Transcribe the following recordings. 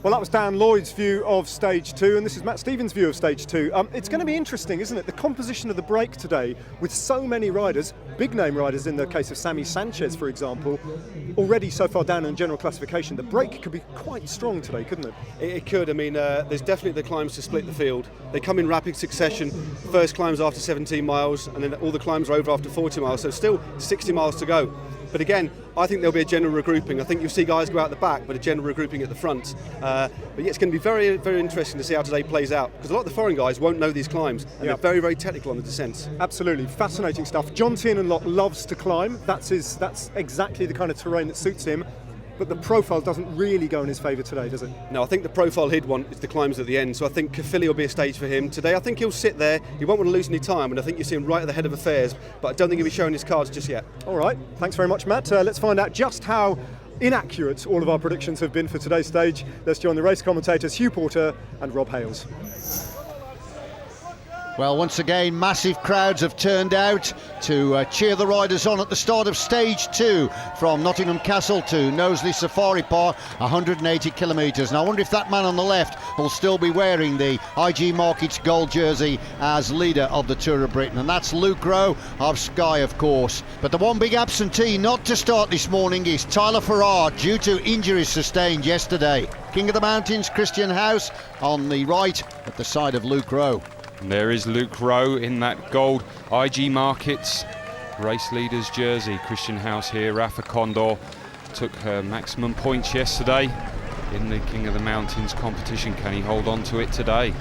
Well, that was Dan Lloyd's view of Stage 2, and this is Matt Stevens' view of Stage 2. It's going to be interesting, isn't it? The composition of the break today, with so many riders, big-name riders in the case of Sammy Sanchez, for example, already so far down in general classification. The break could be quite strong today, couldn't it? It could. I mean, there's definitely the climbs to split the field. They come in rapid succession. First climbs after 17 miles, and then all the climbs are over after 40 miles, so still 60 miles to go. But again, I think there'll be a general regrouping. I think you'll see guys go out the back, but a general regrouping at the front. But yeah, it's going to be very, very interesting to see how today plays out, because a lot of the foreign guys won't know these climbs, and they're very, very technical on the descents. Absolutely, fascinating stuff. John Tiernan loves to climb. That's exactly the kind of terrain that suits him. But the profile doesn't really go in his favour today, does it? No, I think the profile he'd want is the climbs at the end. So I think Cavendish will be a stage for him today. I think he'll sit there. He won't want to lose any time, and I think you see him right at the head of affairs. But I don't think he'll be showing his cards just yet. All right, thanks very much, Matt. Let's find out just how inaccurate all of our predictions have been for today's stage. Let's join the race commentators Hugh Porter and Rob Hales. Well, once again, massive crowds have turned out to cheer the riders on at the start of Stage 2 from Nottingham Castle to Knowsley Safari Park, 180 kilometres. And I wonder if that man on the left will still be wearing the IG Markets gold jersey as leader of the Tour of Britain. And that's Luke Rowe of Sky, of course. But the one big absentee not to start this morning is Tyler Farrar, due to injuries sustained yesterday. King of the Mountains, Christian Haas on the right at the side of Luke Rowe. And there is Luke Rowe in that gold IG Markets race leader's jersey. Christian Haas here. Rafa Condor took her maximum points yesterday in the King of the Mountains competition. Can he hold on to it today?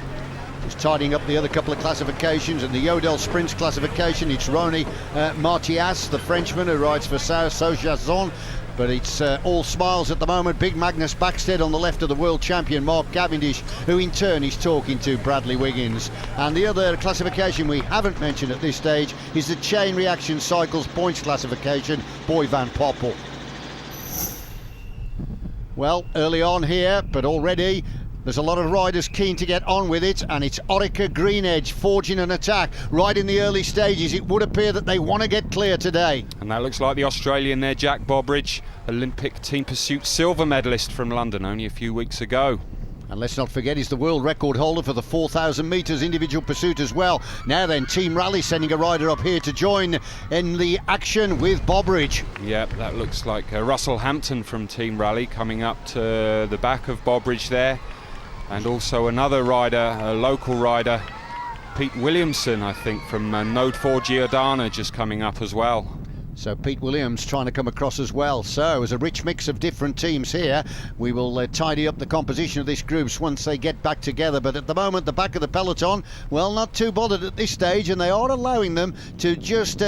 He's tidying up the other couple of classifications. In the Yodel Sprints classification, it's Rony Martias, the Frenchman who rides for Saur, Sojasun. But it's all smiles at the moment. Big Magnus Backstead on the left of the world champion Mark Cavendish, who in turn is talking to Bradley Wiggins. And the other classification we haven't mentioned at this stage is the Chain Reaction Cycles points classification, Boy Van Poppel. Well, early on here, but already there's a lot of riders keen to get on with it, and it's Orica GreenEDGE forging an attack right in the early stages. It would appear that they want to get clear today. And that looks like the Australian there, Jack Bobridge, Olympic team pursuit silver medalist from London only a few weeks ago. And let's not forget he's the world record holder for the 4,000 metres individual pursuit as well. Now then, Team Rally sending a rider up here to join in the action with Bobridge. Yep, that looks like Russell Hampton from Team Rally coming up to the back of Bobridge there. And also another rider, a local rider, Pete Williamson, I think, from Node 4 Giordano, just coming up as well. So Pete Williams trying to come across as well. So as a rich mix of different teams here, we will tidy up the composition of this groups once they get back together. But at the moment, the back of the peloton, well, not too bothered at this stage, and they are allowing them to just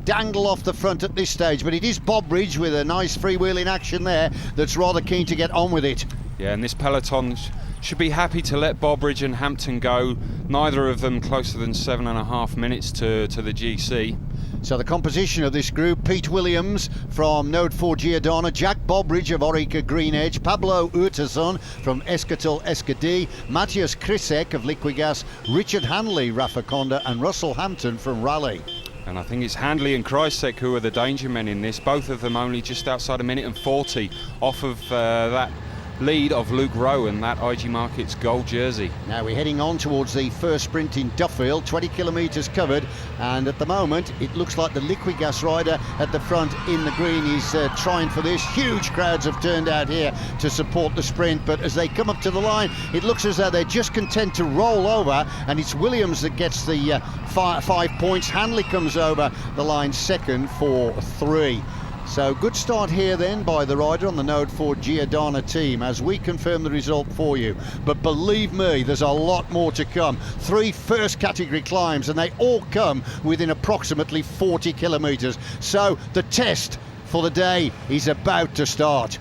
dangle off the front at this stage. But it is Bobridge with a nice freewheeling action there that's rather keen to get on with it. Yeah, and this peloton should be happy to let Bobridge and Hampton go. Neither of them closer than 7.5 minutes to the GC. So the composition of this group: Pete Williams from Node 4 Giordano, Jack Bobridge of Orica GreenEDGE, Pablo Urtasun from Escatal Escadie, Matthias Krisek of Liquigas, Richard Hanley, Rafa Conda, and Russell Hampton from Rally. And I think it's Handley and Krysek who are the danger men in this. Both of them only just outside 1:40 off of that lead of Luke Rowe and that IG Markets gold jersey. Now we're heading on towards the first sprint in Duffield, 20 kilometres covered, and at the moment it looks like the Liquigas rider at the front in the green is trying for this. Huge crowds have turned out here to support the sprint, but as they come up to the line, it looks as though they're just content to roll over, and it's Williams that gets the 5 points. Hanley comes over the line second for 3. So good start here then by the rider on the Node 4 Giordano team as we confirm the result for you. But believe me, there's a lot more to come. 3 first category climbs, and they all come within approximately 40 kilometres. So the test for the day is about to start.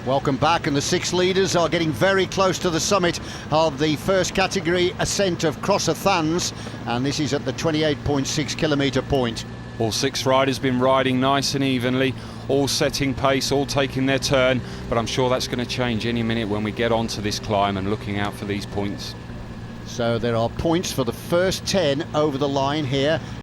Welcome back, and the 6 leaders are getting very close to the summit of the first category ascent of Cross Thans, and this is at the 28.6 kilometre point. All 6 riders been riding nice and evenly, all setting pace, all taking their turn, but I'm sure that's going to change any minute when we get onto this climb and looking out for these points. So there are points for the first 10 over the line here.